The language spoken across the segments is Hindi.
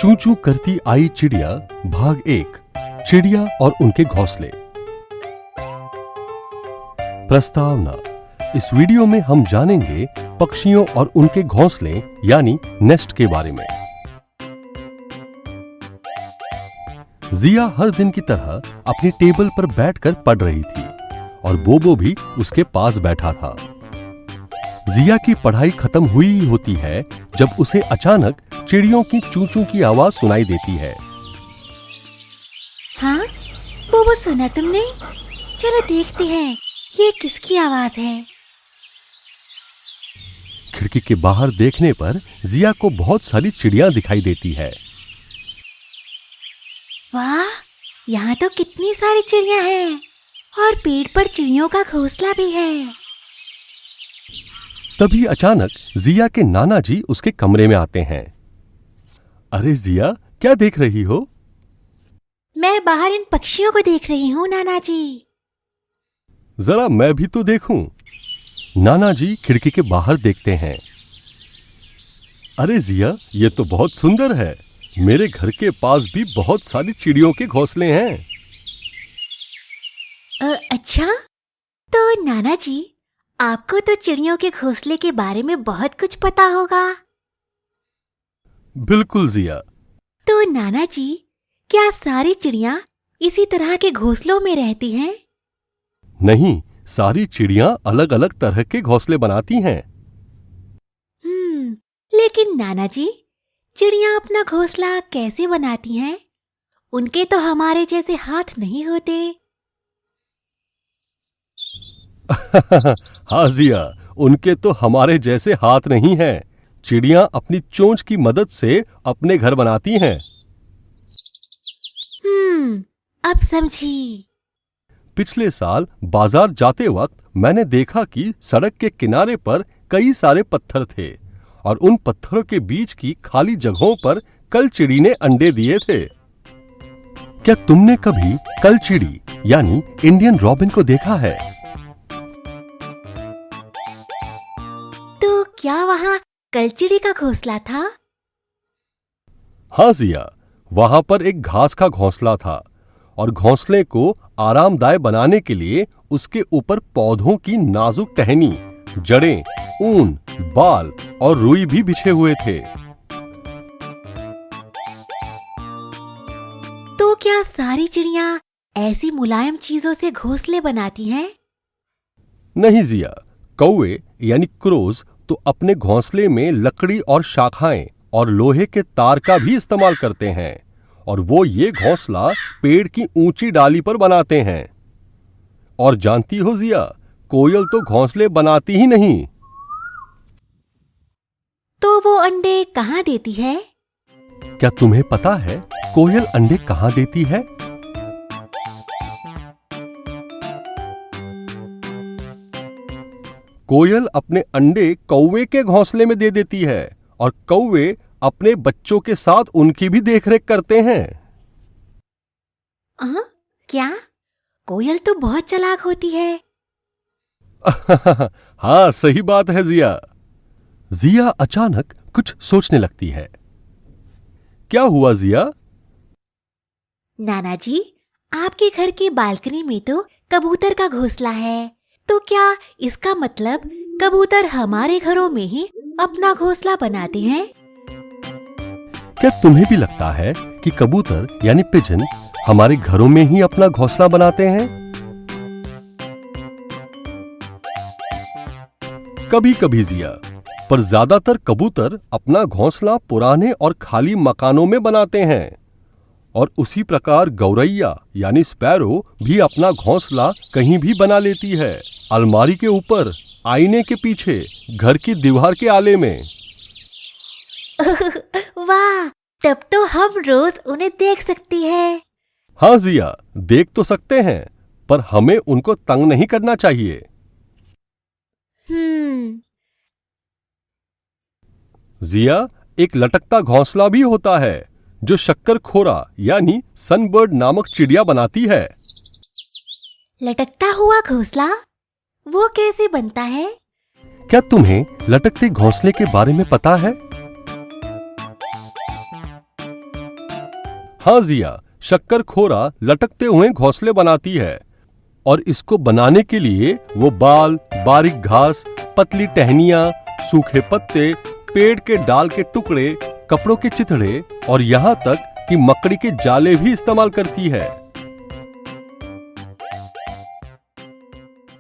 चू चू करती आई चिड़िया भाग 1 चिड़िया और उनके घोंसले। प्रस्तावना। इस वीडियो में हम जानेंगे पक्षियों और उनके घोंसले यानी नेस्ट के बारे में। जिया हर दिन की तरह अपनी टेबल पर बैठकर पढ़ रही थी और बोबो भी उसके पास बैठा था। जिया की पढ़ाई खत्म हुई ही होती है जब उसे अचानक चिड़ियों की चू चू की आवाज सुनाई देती है। हाँ, बोबो सुना तुमने? चलो देखते हैं ये किसकी आवाज है। खिड़की के बाहर देखने पर जिया को बहुत सारी चिड़ियां दिखाई देती है। वाह, यहाँ तो कितनी सारी चिड़ियां हैं और पेड़ पर चिड़ियों का घोंसला भी है। तभी अचानक जिया के नाना जी उसके कमरे में आते हैं। अरे जिया, क्या देख रही हो? मैं बाहर इन पक्षियों को देख रही हूँ नाना जी। जरा मैं भी तो देखूं। नाना जी खिड़की के बाहर देखते हैं। अरे जिया, ये तो बहुत सुंदर है। मेरे घर के पास भी बहुत सारी चिड़ियों के घोंसले हैं। अच्छा, तो नाना जी आपको तो चिड़ियों के घोंसले के बारे में बहुत कुछ पता होगा। बिल्कुल जिया। तो नाना जी, क्या सारी चिड़ियां इसी तरह के घोंसलों में रहती हैं? नहीं, सारी चिड़ियां अलग अलग तरह के घोंसले बनाती हैं। लेकिन नाना जी, चिड़ियां अपना घोंसला कैसे बनाती हैं? उनके तो हमारे जैसे हाथ नहीं होते। हाँ जिया, उनके तो हमारे जैसे हाथ नहीं हैं। चिड़ियां अपनी चोंच की मदद से अपने घर बनाती हैं। अब समझी। पिछले साल बाजार जाते वक्त मैंने देखा कि सड़क के किनारे पर कई सारे पत्थर थे और उन पत्थरों के बीच की खाली जगहों पर कलचिड़ी ने अंडे दिए थे। क्या तुमने कभी कलचिड़ी यानी इंडियन रॉबिन को देखा है? तो क्या वहाँ कलचिड़ी का घोंसला था? हाँ जिया, वहां पर एक घास का घोंसला था और घोंसले को आरामदायक बनाने के लिए उसके ऊपर पौधों की नाजुक टहनी, जड़ें, ऊन, बाल और रुई भी बिछे हुए थे। तो क्या सारी चिड़ियां ऐसी मुलायम चीजों से घोंसले बनाती हैं? नहीं जिया, कौवे यानी क्रोज तो अपने घोंसले में लकड़ी और शाखाएं और लोहे के तार का भी इस्तेमाल करते हैं और वो ये घोंसला पेड़ की ऊंची डाली पर बनाते हैं। और जानती हो जिया, कोयल तो घोंसले बनाती ही नहीं। तो वो अंडे कहाँ देती है? क्या तुम्हें पता है कोयल अंडे कहाँ देती है? कोयल अपने अंडे कौवे के घोंसले में दे देती है और कौवे अपने बच्चों के साथ उनकी भी देखरेख करते हैं। क्या? कोयल तो बहुत चालाक होती है। हाँ, सही बात है जिया। जिया अचानक कुछ सोचने लगती है। क्या हुआ जिया? नाना जी, आपके घर की बालकनी में तो कबूतर का घोंसला है, तो क्या इसका मतलब कबूतर हमारे घरों में ही अपना घोंसला बनाते हैं? क्या तुम्हें भी लगता है कि कबूतर यानी पिजन हमारे घरों में ही अपना घोंसला बनाते हैं? कभी कभी जिया, पर ज्यादातर कबूतर अपना घोंसला पुराने और खाली मकानों में बनाते हैं और उसी प्रकार गौरैया यानी स्पैरो भी अपना घोंसला कहीं भी बना लेती है, अलमारी के ऊपर, आईने के पीछे, घर की दीवार के आले में। वाह, तब तो हम रोज उन्हें देख सकती हैं। हाँ जिया, देख तो सकते हैं, पर हमें उनको तंग नहीं करना चाहिए। जिया, एक लटकता घोंसला भी होता है जो शक्करखोरा यानी सनबर्ड नामक चिड़िया बनाती है। लटकता हुआ घोंसला? वो कैसे बनता है? क्या तुम्हें लटकते घोंसले के बारे में पता है? हाँ जिया, शक्करखोरा लटकते हुए घोंसले बनाती है और इसको बनाने के लिए वो बाल, बारीक घास, पतली टहनियां, सूखे पत्ते, पेड़ के डाल के टुकड़े, कपड़ों के चिथड़े और यहाँ तक कि मकड़ी के जाले भी इस्तेमाल करती है।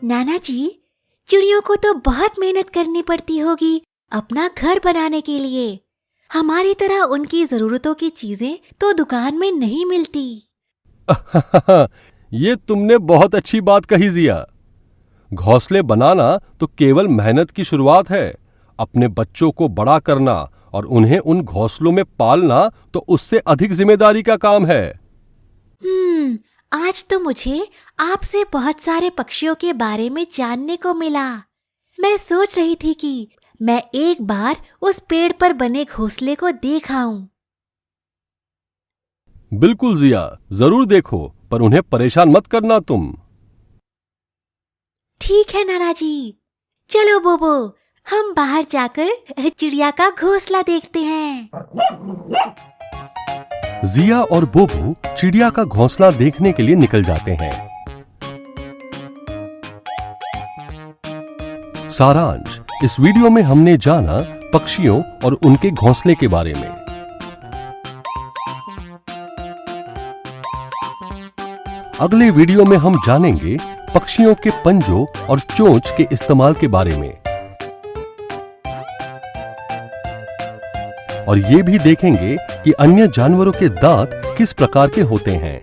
नाना जी, चिड़ियों को तो बहुत मेहनत करनी पड़ती होगी अपना घर बनाने के लिए। हमारी तरह उनकी जरूरतों की चीजें तो दुकान में नहीं मिलती। ये तुमने बहुत अच्छी बात कही जिया। घोंसले बनाना तो केवल मेहनत की शुरुआत है। अपने बच्चों को बड़ा करना और उन्हें उन घोंसलों में पालना तो उससे अधिक जिम्मेदारी का काम है। आज तो मुझे आपसे बहुत सारे पक्षियों के बारे में जानने को मिला। मैं सोच रही थी कि मैं एक बार उस पेड़ पर बने घोंसले को देख आऊं। बिल्कुल जिया, जरूर देखो, पर उन्हें परेशान मत करना तुम। ठीक है नाना जी। चलो बोबो, हम बाहर जाकर चिड़िया का घोंसला देखते हैं। जिया और बोबो चिड़िया का घोंसला देखने के लिए निकल जाते हैं। सारांश, इस वीडियो में हमने जाना पक्षियों और उनके घोंसले के बारे में। अगले वीडियो में हम जानेंगे पक्षियों के पंजों और चोंच के इस्तेमाल के बारे में और ये भी देखेंगे कि अन्य जानवरों के दांत किस प्रकार के होते हैं।